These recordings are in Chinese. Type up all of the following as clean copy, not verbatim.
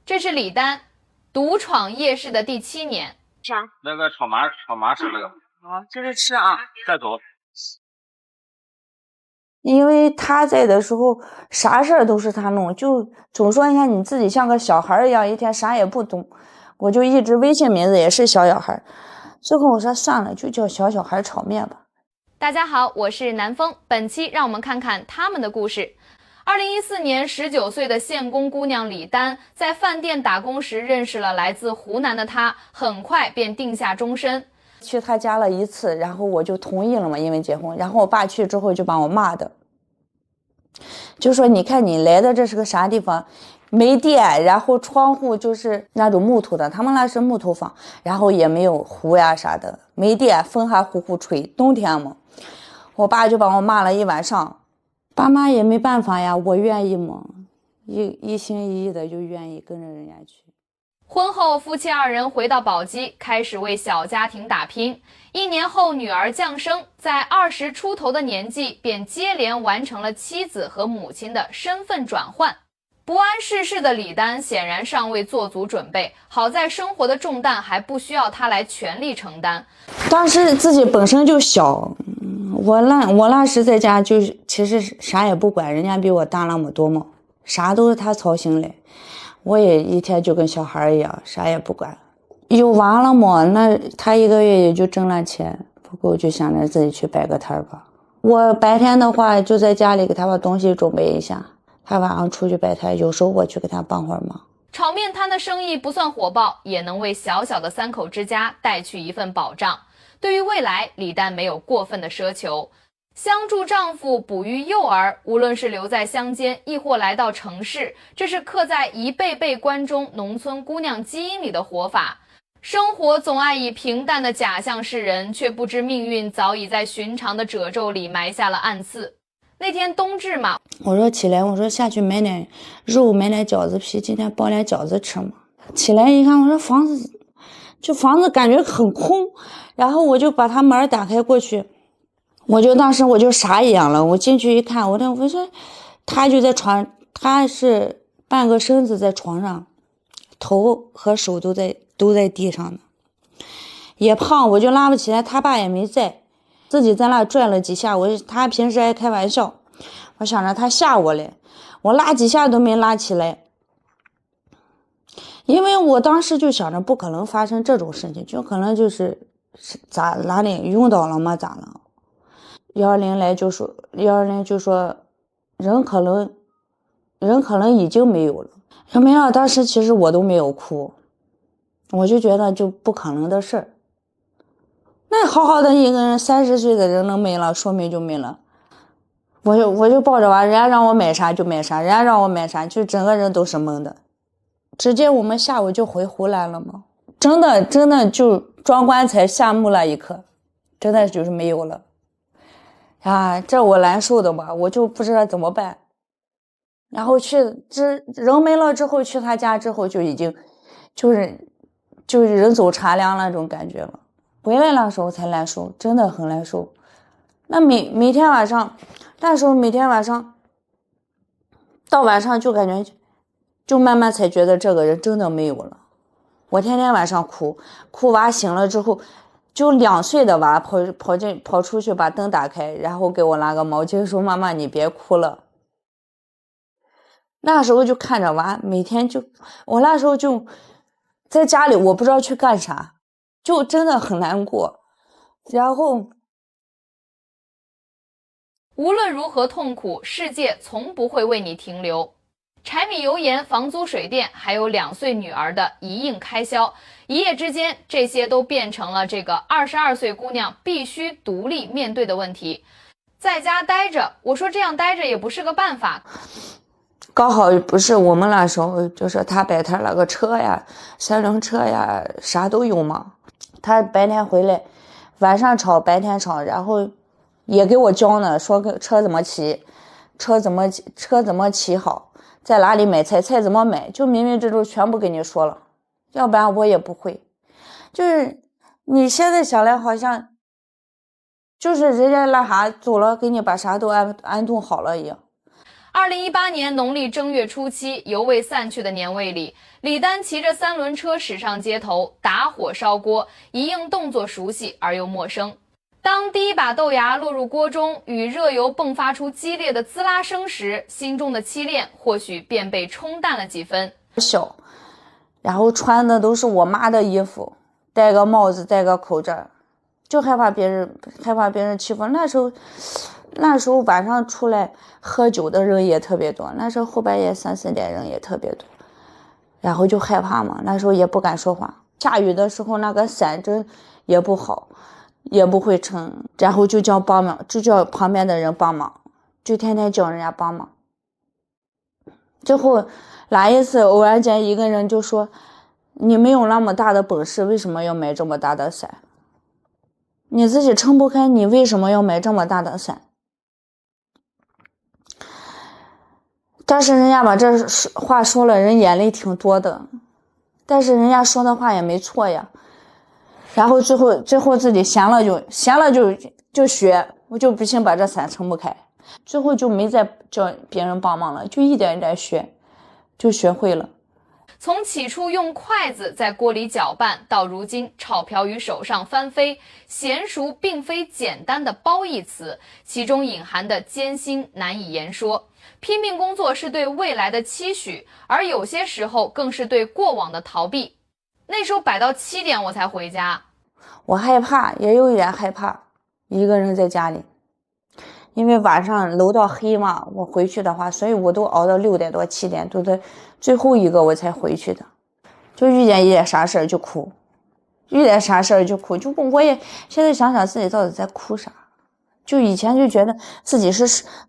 这是李丹独闯夜市的第7年。啥？那个炒麻吃那个。好，这是吃啊。带走。因为他在的时候，啥事儿都是他弄，就总说你看你自己像个小孩一样，一天啥也不懂。我就一直微信名字也是小孩，最后我说算了，就叫小孩炒面吧。大家好，我是南风，本期让我们看看他们的故事。2014年，19岁的县工姑娘李丹在饭店打工时认识了来自湖南的他，很快便定下终身。去他家了1次，然后我就同意了嘛，因为结婚。然后我爸去之后就把我骂的，就说你看你来的这是个啥地方，没电，然后窗户就是那种木头的，他们那是木头房，然后也没有壶呀啥的，没电，风还呼呼吹，冬天嘛。我爸就把我骂了1晚上，爸妈也没办法呀，我愿意嘛，一心一意的就愿意跟着人家去。婚后，夫妻2人回到宝鸡，开始为小家庭打拼。1年后，女儿降生，在20出头的年纪，便接连完成了妻子和母亲的身份转换。不谙世事的李丹显然尚未做足准备，好在生活的重担还不需要她来全力承担。当时自己本身就小，我那时在家就是其实啥也不管，人家比我大那么多嘛，啥都是他操心嘞。我也一天就跟小孩一样，啥也不管。有娃了嘛，那他1个月也就挣了钱，不够就想着自己去摆个摊吧。我白天的话就在家里给他把东西准备一下，他晚上出去摆摊，有时候我去给他帮会儿忙。炒面摊的生意不算火爆，也能为小小的3口之家带去一份保障。对于未来，李丹没有过分的奢求。相助丈夫，哺育幼儿，无论是留在乡间，亦或来到城市，这是刻在一辈辈关中农村姑娘基因里的活法。生活总爱以平淡的假象示人，却不知命运早已在寻常的褶皱里埋下了暗刺。那天冬至嘛，我说起来，我说下去买点肉，买点饺子皮，今天包点饺子吃嘛。起来一看，我说房子感觉很空，然后我就把他门打开过去。当时我就傻眼了，我进去一看，我说他就在床，他是半个身子在床上，头和手都在地上呢，也胖，我就拉不起来，他爸也没在，自己在那转了几下，他平时爱开玩笑，我想着他吓我嘞，我拉几下都没拉起来，因为我当时就想着不可能发生这种事情，就可能就是哪里晕倒了吗？咋了？120就说人可能已经没有了。没想到当时其实我都没有哭，我就觉得就不可能的事儿。那好好的一个人，30岁的人能没了，说没就没了。我就抱着娃，人家让我买啥就买啥，人家让我买啥，就整个人都是懵的。直接我们下午就回湖南了嘛，真的就装棺材下墓那一刻，真的就是没有了。啊，这我难受的吧，我就不知道怎么办。然后人没了之后，去他家之后就已经就是人走茶凉那种感觉了。回来那时候才难受，真的很难受。那每天晚上，那时候每天晚上到晚上就感觉就慢慢才觉得这个人真的没有了。我天天晚上哭娃醒了之后，就2岁的娃跑出去把灯打开，然后给我拿个毛巾说妈妈你别哭了。那时候就看着娃，每天我那时候就在家里，我不知道去干啥，就真的很难过。然后无论如何痛苦，世界从不会为你停留。柴米油盐、房租水电，还有2岁女儿的一应开销，一夜之间，这些都变成了这个22岁姑娘必须独立面对的问题。在家待着，我说这样待着也不是个办法。刚好不是我们那时候，就是他摆摊那个车呀、3轮车呀，啥都有嘛。他白天回来，晚上炒，白天炒，然后也给我教呢，说车怎么骑，车怎么骑好，在哪里买菜怎么买，就明明这都全部给你说了，要不然我也不会。就是你现在想来好像就是人家那啥走了，给你把啥都安顿好了一样。2018年农历正月初七，犹未散去的年味里，李丹骑着3轮车驶上街头，打火烧锅，一应动作熟悉而又陌生。当第一把豆芽落入锅中，与热油迸发出激烈的滋啦声时，心中的凄恋或许便被冲淡了几分。小，然后穿的都是我妈的衣服，戴个帽子，戴个口罩，就害怕别人欺负。那时候晚上出来喝酒的人也特别多，那时候后半夜3、4点人也特别多，然后就害怕嘛，那时候也不敢说话。下雨的时候那个伞真也不好，也不会撑，然后就叫旁边的人帮忙，就天天叫人家帮忙。最后哪一次偶然间一个人就说：“你没有那么大的本事，为什么要买这么大的伞？你自己撑不开，你为什么要买这么大的伞？”但是人家把这话说了，人眼泪挺多的，但是人家说的话也没错呀。然后最后自己闲了就学，我就不行把这伞撑不开，最后就没再叫别人帮忙了，就一点一点学，就学会了。从起初用筷子在锅里搅拌，到如今炒瓢于手上翻飞，娴熟并非简单的褒义词，其中隐含的艰辛难以言说。拼命工作是对未来的期许，而有些时候更是对过往的逃避。那时候摆到7点我才回家，我害怕，也有一点害怕，一个人在家里，因为晚上楼道黑嘛，我回去的话，所以我都熬到6点多7点，都在最后一个我才回去的。就遇见一点啥事儿就哭，遇点啥事儿就哭，我也现在想想自己到底在哭啥。就以前就觉得自己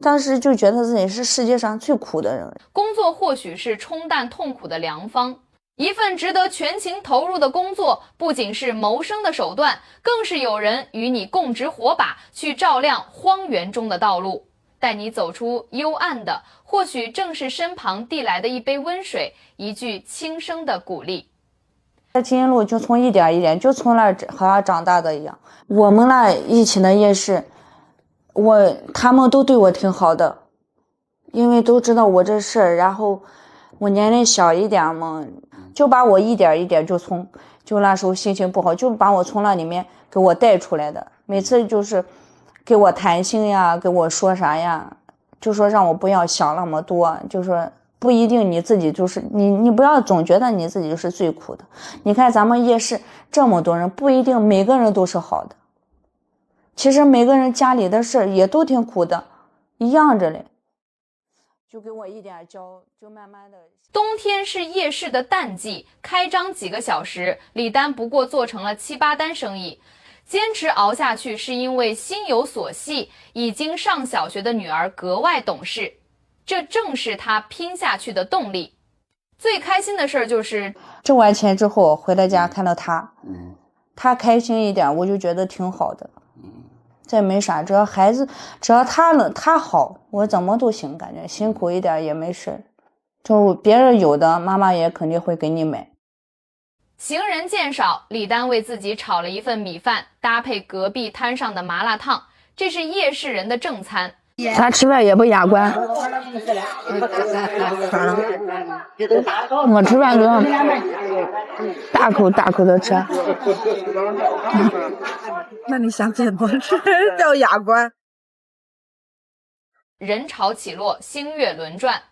当时就觉得自己是世界上最苦的人。工作或许是冲淡痛苦的良方，一份值得全情投入的工作，不仅是谋生的手段，更是有人与你共执火把，去照亮荒原中的道路，带你走出幽暗的，或许正是身旁递来的一杯温水，一句轻声的鼓励。在金银路就从一点一点，就从那和他长大的一样。我们那一起的夜市，他们都对我挺好的，因为都知道我这事儿，然后我年龄小一点嘛，就把我一点一点就那时候心情不好，就把我从那里面给我带出来的。每次就是给我谈心呀，给我说啥呀，就说让我不要想那么多，就说不一定你自己就是你不要总觉得你自己就是最苦的。你看咱们夜市这么多人，不一定每个人都是好的，其实每个人家里的事也都挺苦的，一样着嘞。就给我一点教，就慢慢的。冬天是夜市的淡季，开张几个小时，李丹不过做成了7、8单生意。坚持熬下去是因为心有所系，已经上小学的女儿格外懂事，这正是他拼下去的动力。最开心的事儿就是挣完钱之后回到家看到他开心一点，我就觉得挺好的。这没啥，只要他好，我怎么都行，感觉辛苦一点也没事。就别人有的，妈妈也肯定会给你买。行人见少，李丹为自己炒了一份米饭，搭配隔壁摊上的麻辣烫，这是夜市人的正餐。他吃饭也不雅观，我吃饭都大口大口的吃。那你想怎么吃叫雅观？人潮起落，星月轮转，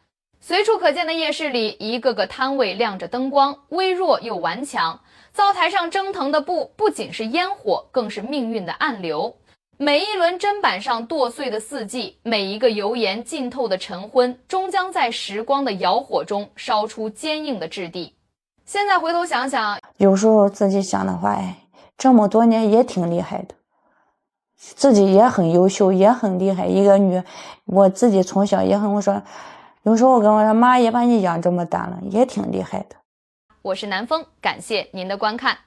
随处可见的夜市里，一个个摊位亮着灯光，微弱又顽强。灶台上蒸腾的不仅是烟火，更是命运的暗流。每一轮砧板上剁碎的四季，每一个油盐浸透的晨昏，终将在时光的窑火中烧出坚硬的质地。现在回头想想，有时候自己想的话，这么多年也挺厉害的，自己也很优秀，也很厉害。一个我自己从小也很，我说，有时候我跟我说，妈也把你养这么大了，也挺厉害的。我是南风，感谢您的观看。